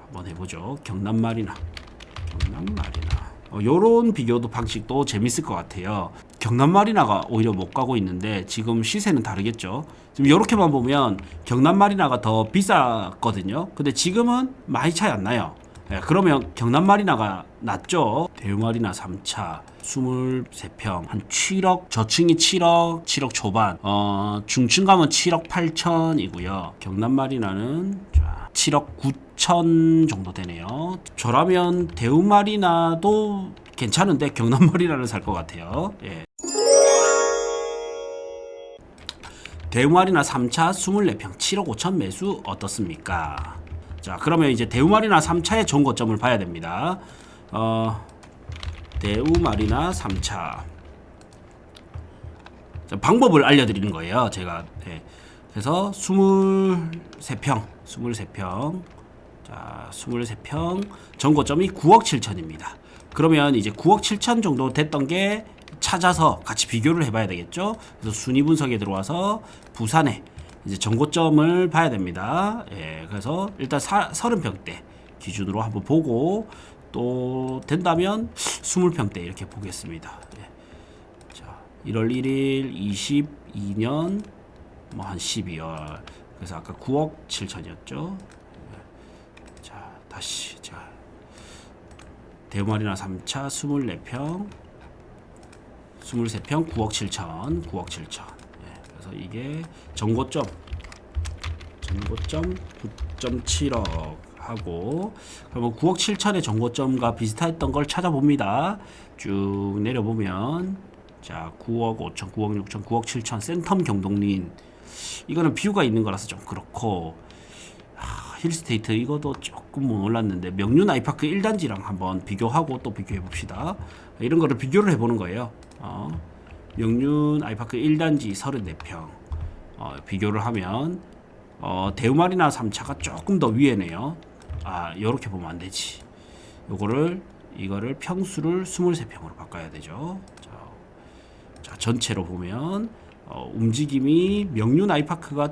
한번 해보죠. 경남마리나. 요런 비교도 방식도 재밌을 것 같아요. 경남마리나가 오히려 못 가고 있는데 지금 시세는 다르겠죠. 지금 이렇게만 보면 경남마리나가 더 비쌌거든요. 근데 지금은 많이 차이 안 나요. 예, 그러면 경남마리나가 낫죠. 대우마리나 3차 23평 한 7억, 저층이 7억 초반, 중층 가면 7억 8천이고요. 경남마리나는 7억 9천 정도 되네요. 저라면 대우마리나도 괜찮은데 경남마리나를 살 것 같아요. 예. 대우마리나 3차 24평 7억 5천 매수 어떻습니까? 자, 그러면 이제 대우마리나 3차의 정고점을 봐야 됩니다. 대우마리나 3차. 자, 방법을 알려드리는 거예요. 제가. 네. 그래서 23평. 자, 23평. 정고점이 9억 7천입니다. 그러면 이제 9억 7천 정도 됐던 게 찾아서 같이 비교를 해봐야 되겠죠. 그래서 순위 분석에 들어와서 부산에 이제 정고점을 봐야 됩니다. 예, 그래서 일단 30평대 기준으로 한번 보고 또 된다면 20평대 이렇게 보겠습니다. 예. 자, 1월 1일 22년 뭐 한 12월 그래서 아까 9억 7천이었죠. 예. 자, 다시 자 대우마리나 3차 24평 9억 7천 그래서 이게 정고점 9.7억 하고 그러면 9억 7천의 정고점과 비슷했던 걸 찾아봅니다. 쭉 내려보면 자 9억 5천, 9억 6천, 9억 7천 센텀 경동린 이거는 비유가 있는 거라서 좀 그렇고 힐스테이트 이것도 조금 못 올랐는데 명륜 아이파크 1단지랑 한번 비교하고 또 비교해 봅시다. 이런 거를 비교를 해보는 거예요. 명륜 아이파크 1단지 34평 비교를 하면 대우마리나 3차가 조금 더 위에네요. 요렇게 보면 안 되지. 이거를 평수를 23평으로 바꿔야 되죠. 자, 전체로 보면 움직임이 명륜 아이파크가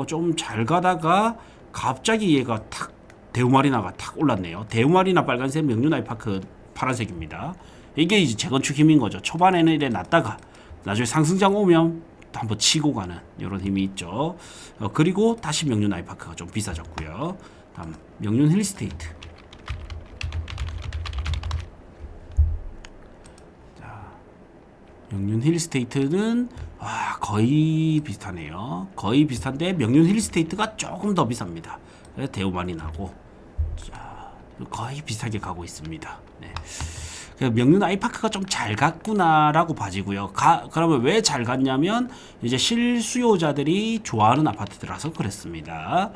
좀 잘 가다가 갑자기 얘가 탁 대우마리나가 탁 올랐네요. 대우마리나 빨간색, 명륜 아이파크 파란색입니다. 이게 이제 재건축 힘인 거죠. 초반에는 이래 놨다가 나중에 상승장 오면 한번 치고 가는 이런 힘이 있죠. 그리고 다시 명륜 아이파크가 좀 비싸졌고요. 다음 명륜 힐스테이트. 자, 명륜 힐스테이트는 거의 비슷하네요. 거의 비슷한데 명륜 힐스테이트가 조금 더 비쌉니다. 대우마리나고 자, 거의 비슷하게 가고 있습니다. 네. 명륜 아이파크가 좀 잘 갔구나라고 봐지고요. 그러면 왜 잘 갔냐면 이제 실수요자들이 좋아하는 아파트들라서 그랬습니다.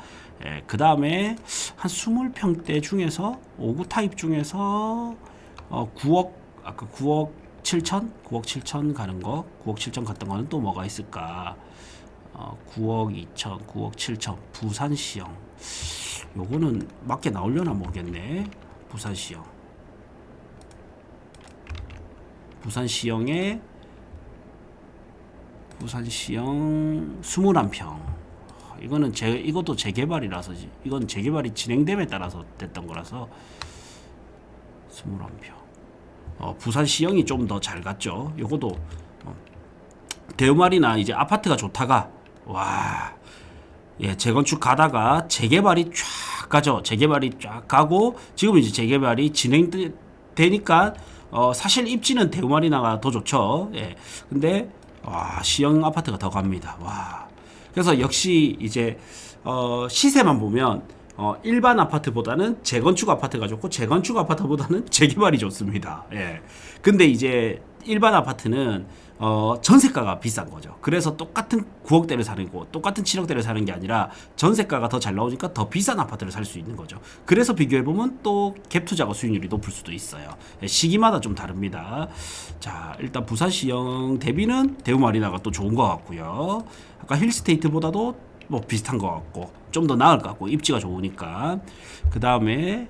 예, 그 다음에 한 20평대 중에서 5구 타입 중에서 9억 아까 9억 7천 가는 거 9억 7천 갔던 거는 또 뭐가 있을까? 9억 2천 9억 7천 부산시형 요거는 맞게 나오려나 모르겠네. 부산시형의 부산시형 21평. 이것도 재개발이라서 이건 재개발이 진행됨에 따라서 됐던 거라서 21평. 부산시형이 좀 더 잘 갔죠. 요것도 대우마리나 이제 아파트가 좋다가 재건축 가다가 재개발이 쫙 가죠. 재개발이 쫙 가고 지금 이제 재개발이 진행되니까 사실 입지는 대우마리나가 더 좋죠. 예. 근데 시형 아파트가 더 갑니다. 그래서 역시 이제 시세만 보면 일반 아파트보다는 재건축 아파트가 좋고 재건축 아파트보다는 재개발이 좋습니다. 예. 근데 이제 일반 아파트는 전세가가 비싼 거죠. 그래서 똑같은 9억대를 사는 거, 똑같은 7억대를 사는 게 아니라 전세가가 더 잘 나오니까 더 비싼 아파트를 살 수 있는 거죠. 그래서 비교해보면 또 갭 투자가 수익률이 높을 수도 있어요. 시기마다 좀 다릅니다. 자, 일단 부산시형 대비는 대우마리나가 또 좋은 것 같고요. 아까 힐스테이트보다도 뭐 비슷한 것 같고 좀 더 나을 것 같고 입지가 좋으니까. 그 다음에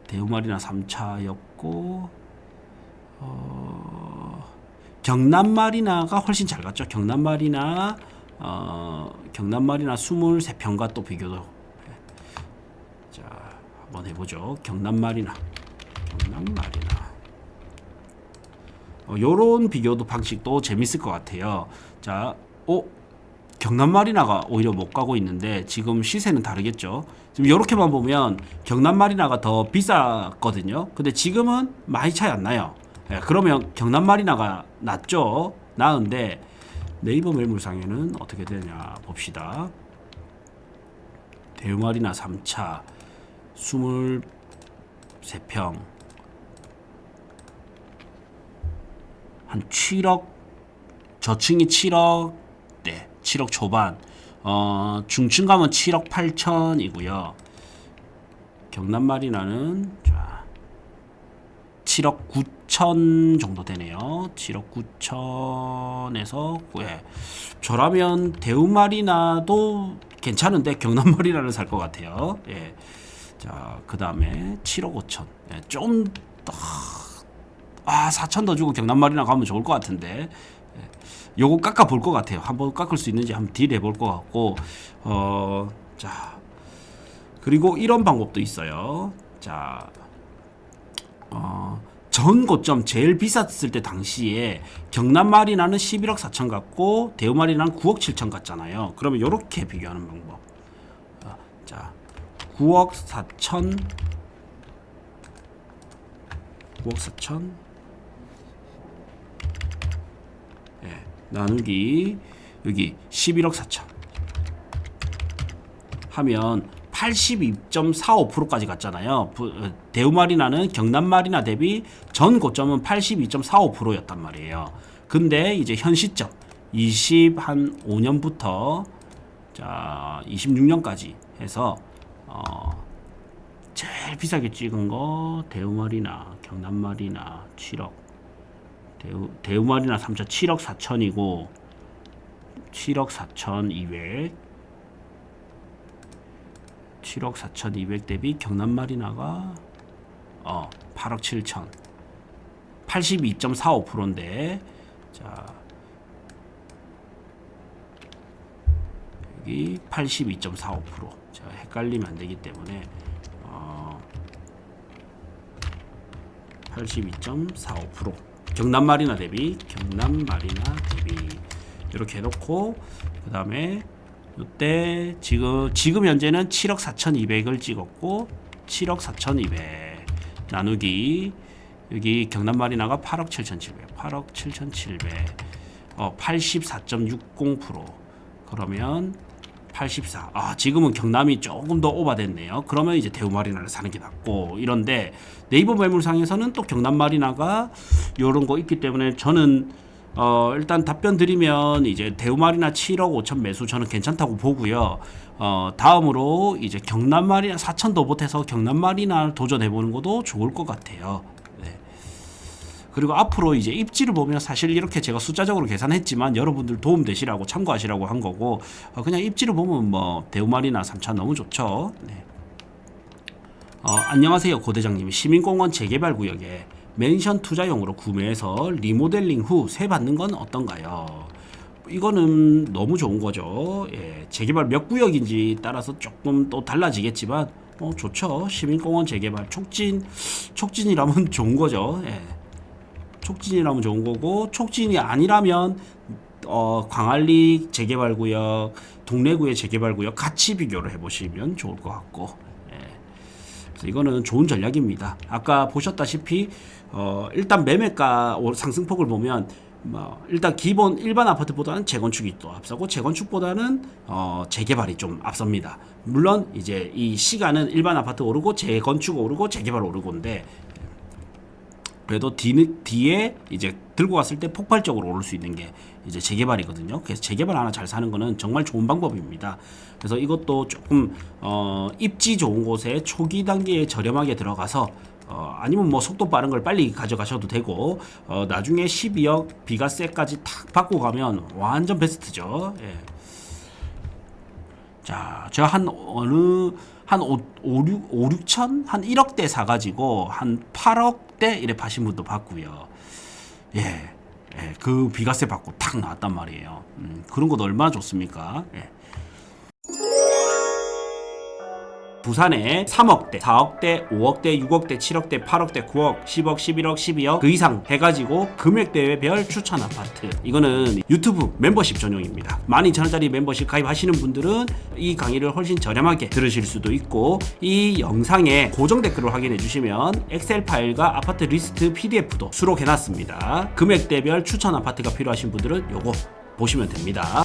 대우마리나 3차였고 경남마리나가 훨씬 잘 갔죠. 경남마리나 경남 마리나 23평과 또 비교도 자 한번 해보죠. 경남 마리나 요런 비교도 방식도 재밌을 것 같아요. 자, 경남 마리나가 오히려 못 가고 있는데 지금 시세는 다르겠죠. 지금 이렇게만 보면 경남 마리나가 더 비쌌거든요. 근데 지금은 많이 차이 안 나요. 예, 그러면 경남 마리나가 낫죠. 나은데 네이버 매물상에는 어떻게 되냐 봅시다. 대우 마리나 3차 23평 한 7억, 저층이 7억, 네, 7억 초반, 중층 가면 7억 8천이고요. 경남 마리나는 자 7억 9천 정도 되네요. 7억 9천에서 예. 저라면 대우 마리나도 괜찮은데 경남 마리나를 살 것 같아요. 예. 자, 그 다음에 7억 5천. 예, 좀 더. 4천 더 주고 경남 마리나 가면 좋을 것 같은데 요거 깎아 볼 것 같아요. 한번 깎을 수 있는지 한번 딜 해볼 것 같고 자 그리고 이런 방법도 있어요. 자 전 고점 제일 비쌌을 때 당시에 경남 마리나는 11억 4천 갔고 대우 마리나는 9억 7천 갔잖아요. 그러면 요렇게 비교하는 방법. 자 9억 4천 예, 나누기 여기 11억 4천 하면 82.45%까지 갔잖아요. 대우 마리나는 경남 마리나 대비 전 고점은 82.45%였단 말이에요. 근데 이제 현 시점 25년부터 자 26년까지 해서 제일 비싸게 찍은 거 대우 마리나, 경남 마리나 7억, 대우 마리나 3차 7억 4천이고 7억 4,200, 7억 4,200 대비 경남 마리나가 8억 7천, 82.45%인데 자 여기 82.45%. 제가 헷갈리면 안 되기 때문에 82.45% 경남 마리나 대비 이렇게 해놓고 그 다음에 이때 지금 현재는 7억 4,200을 찍었고 7억 4,200 나누기 여기 경남 마리나가 8억 7,700 84.60% 그러면 84. 지금은 경남이 조금 더 오바됐네요. 그러면 이제 대우 마리나를 사는 게 낫고 이런데 네이버 매물상에서는 또 경남 마리나가 이런 거 있기 때문에 저는 일단 답변 드리면 이제 대우 마리나 7억 5천 매수 저는 괜찮다고 보고요. 다음으로 이제 경남 마리나 4천 더 못해서 경남 마리나를 도전해 보는 것도 좋을 것 같아요. 그리고 앞으로 이제 입지를 보면 사실 이렇게 제가 숫자적으로 계산했지만 여러분들 도움 되시라고 참고하시라고 한 거고 그냥 입지를 보면 뭐 대우 마리나 3차 너무 좋죠. 네. 안녕하세요 고대장님. 시민공원 재개발 구역에 맨션 투자용으로 구매해서 리모델링 후 세 받는 건 어떤가요? 이거는 너무 좋은 거죠. 예, 재개발 몇 구역인지 따라서 조금 또 달라지겠지만 좋죠. 시민공원 재개발 촉진이라면 좋은 거죠. 예. 촉진이라면 좋은 거고 촉진이 아니라면 광안리 재개발구역, 동래구의 재개발구역 같이 비교를 해보시면 좋을 것 같고 그래서 이거는 좋은 전략입니다. 아까 보셨다시피 일단 매매가 상승폭을 보면 일단 기본 일반 아파트보다는 재건축이 또 앞서고 재건축보다는 재개발이 좀 앞섭니다. 물론 이제 이 시간은 일반 아파트 오르고 재건축 오르고 재개발 오르고인데 그래도 뒤에 이제 들고 갔을 때 폭발적으로 오를 수 있는 게 이제 재개발이거든요. 그래서 재개발 하나 잘 사는 거는 정말 좋은 방법입니다. 그래서 이것도 조금 입지 좋은 곳에 초기 단계에 저렴하게 들어가서 아니면 뭐 속도 빠른 걸 빨리 가져가셔도 되고 나중에 12억 비과세까지 탁 받고 가면 완전 베스트죠. 예. 자, 제가 한 6천? 한 1억대 사가지고 한 8억대 이래 파신 분도 봤고요. 예. 예, 그 비과세 받고 탁 나왔단 말이에요. 그런 것도 얼마나 좋습니까? 예. 부산에 3억대, 4억대, 5억대, 6억대, 7억대, 8억대, 9억, 10억, 11억, 12억 그 이상 해가지고 금액대별 추천 아파트. 이거는 유튜브 멤버십 전용입니다. 12,000원짜리 멤버십 가입하시는 분들은 이 강의를 훨씬 저렴하게 들으실 수도 있고, 이 영상에 고정 댓글을 확인해 주시면 엑셀 파일과 아파트 리스트 PDF도 수록해 놨습니다. 금액대별 추천 아파트가 필요하신 분들은 요거 보시면 됩니다.